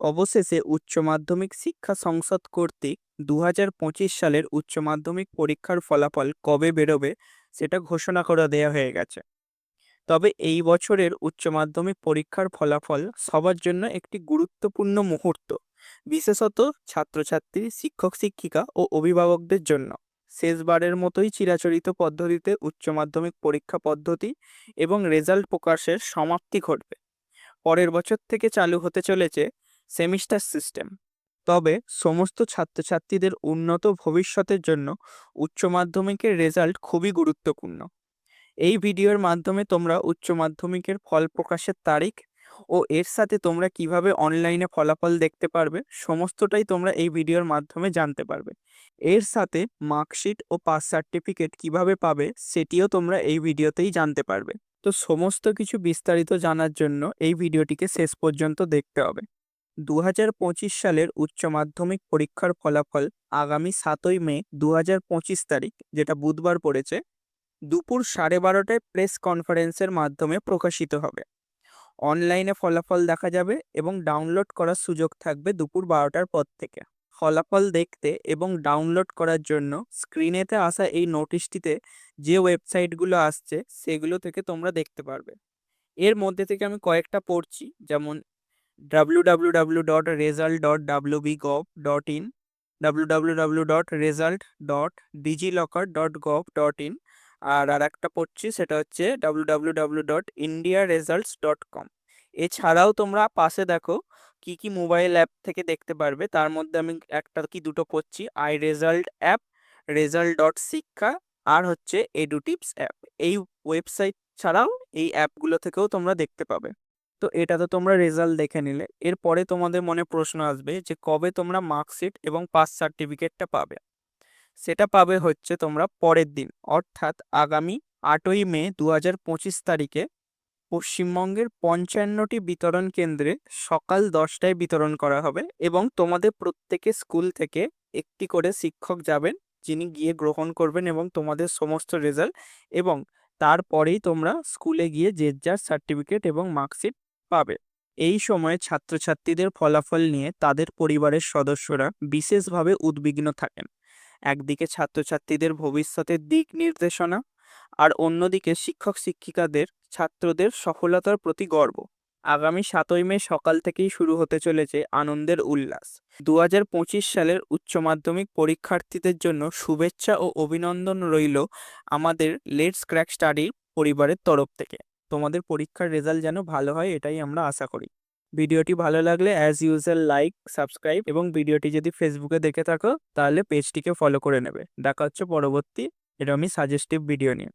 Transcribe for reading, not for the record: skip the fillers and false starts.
অবশেষে উচ্চ মাধ্যমিক শিক্ষা সংসদ কর্তৃক 2025 সালের উচ্চ মাধ্যমিক পরীক্ষার ফলাফল কবে বেরোবে সেটা ঘোষণা করে দেওয়া হয়ে গেছে। তবে এই বছরের উচ্চ মাধ্যমিক পরীক্ষার ফলাফল সবার জন্য একটি গুরুত্বপূর্ণ মুহূর্ত, বিশেষত ছাত্রছাত্রী, শিক্ষক শিক্ষিকা ও অভিভাবকদের জন্য। শেষবারের মতোই চিরাচরিত পদ্ধতিতে উচ্চ মাধ্যমিক পরীক্ষা পদ্ধতি এবং রেজাল্ট প্রকাশের সমাপ্তি ঘটবে। পরের বছর থেকে চালু হতে চলেছে সেমিস্টার সিস্টেম। তবে সমস্ত ছাত্রছাত্রীদের উন্নত ভবিষ্যতের জন্য উচ্চ মাধ্যমিকের রেজাল্ট খুবই গুরুত্বপূর্ণ। এই ভিডিওর মাধ্যমে তোমরা উচ্চ মাধ্যমিকের ফল প্রকাশের তারিখ ও এর সাথে তোমরা কিভাবে অনলাইনে ফলাফল দেখতে পারবে সমস্তটাই তোমরা এই ভিডিওর মাধ্যমে জানতে পারবে। এর সাথে মার্কশিট ও পাস সার্টিফিকেট কিভাবে পাবে সেটিও তোমরা এই ভিডিওতেই জানতে পারবে। তো সমস্ত কিছু বিস্তারিত জানার জন্য এই ভিডিওটিকে শেষ পর্যন্ত দেখতে হবে। 2025 সালের উচ্চ মাধ্যমিক পরীক্ষার ফলাফল আগামী 7ই মে 2025 তারিখ, যেটা বুধবার পড়েছে, দুপুর 12:30টায় প্রেস কনফারেন্সের মাধ্যমে প্রকাশিত হবে। অনলাইনে ফলাফল দেখা যাবে এবং ডাউনলোড করার সুযোগ থাকবে দুপুর 12টার পর থেকে। ফলাফল দেখতে এবং ডাউনলোড করার জন্য স্ক্রিনেতে আসা এই নোটিশটিতে যে ওয়েবসাইটগুলো আসছে সেগুলো থেকে তোমরা দেখতে পারবে। এর মধ্যে থেকে আমি কয়েকটা পড়ছি, যেমন www.result.wbgov.in, www.result.digilocker.gov.in, আর একটা পড়ছি সেটা হচ্ছে www.indiaresults.com। এছাড়াও তোমরা পাশে দেখো কি কি মোবাইল অ্যাপ থেকে দেখতে পারবে। তার মধ্যে আমি একটা কি দুটো পড়ছি, আই রেজাল্ট অ্যাপ, রেজাল্ট.শিক্ষা, আর হচ্ছে এডুটিপস অ্যাপ। এই ওয়েবসাইট ছাড়াও এই অ্যাপগুলো থেকেও তোমরা দেখতে পাবে। তো এটা তো তোমরা রেজাল্ট দেখে নিলে। এরপরে তোমাদের মনে প্রশ্ন আসবে যে কবে তোমরা মার্কশিট এবং পাস সার্টিফিকেটটা পাবে। সেটা পাবে হচ্ছে তোমরা পরের দিন, অর্থাৎ আগামী 8ই মে 2025 তারিখে পশ্চিমবঙ্গের 55টি বিতরণ কেন্দ্রে সকাল 10টায় বিতরণ করা হবে এবং তোমাদের প্রত্যেকে স্কুল থেকে একটি করে শিক্ষক যাবেন, যিনি গিয়ে গ্রহণ করবেন এবং তোমাদের সমস্ত রেজাল্ট, এবং তারপরেই তোমরা স্কুলে গিয়ে যে যার সার্টিফিকেট এবং মার্কশিট পাবে। এই সময়ে ছাত্রছাত্রীদের ফলাফল নিয়ে তাদের পরিবারের সদস্যরা বিশেষভাবে উদ্বিগ্ন থাকেন। একদিকে ছাত্রছাত্রীদের ভবিষ্যতের দিক নির্দেশনা, আর অন্যদিকে শিক্ষক শিক্ষিকাদের ছাত্রদের সফলতার প্রতি গর্ব। আগামী 7ই মে সকাল থেকেই শুরু হতে চলেছে আনন্দের উল্লাস। 2025 সালের উচ্চ মাধ্যমিক পরীক্ষার্থীদের জন্য শুভেচ্ছা ও অভিনন্দন রইল আমাদের লেটস ক্র্যাক স্টাডি পরিবারের তরফ থেকে। তোমাদের পরীক্ষার রেজাল্ট যেন ভালো হয়, এটাই আমরা আশা করি। ভিডিওটি ভালো লাগলে অ্যাজ ইউজুয়াল লাইক, সাবস্ক্রাইব, এবং ভিডিওটি যদি ফেসবুকে দেখে থাকো তাহলে পেজটিকে ফলো করে নেবে। দেখা হচ্ছে পরবর্তী এরকমই সাজেস্টিভ ভিডিও নিয়ে।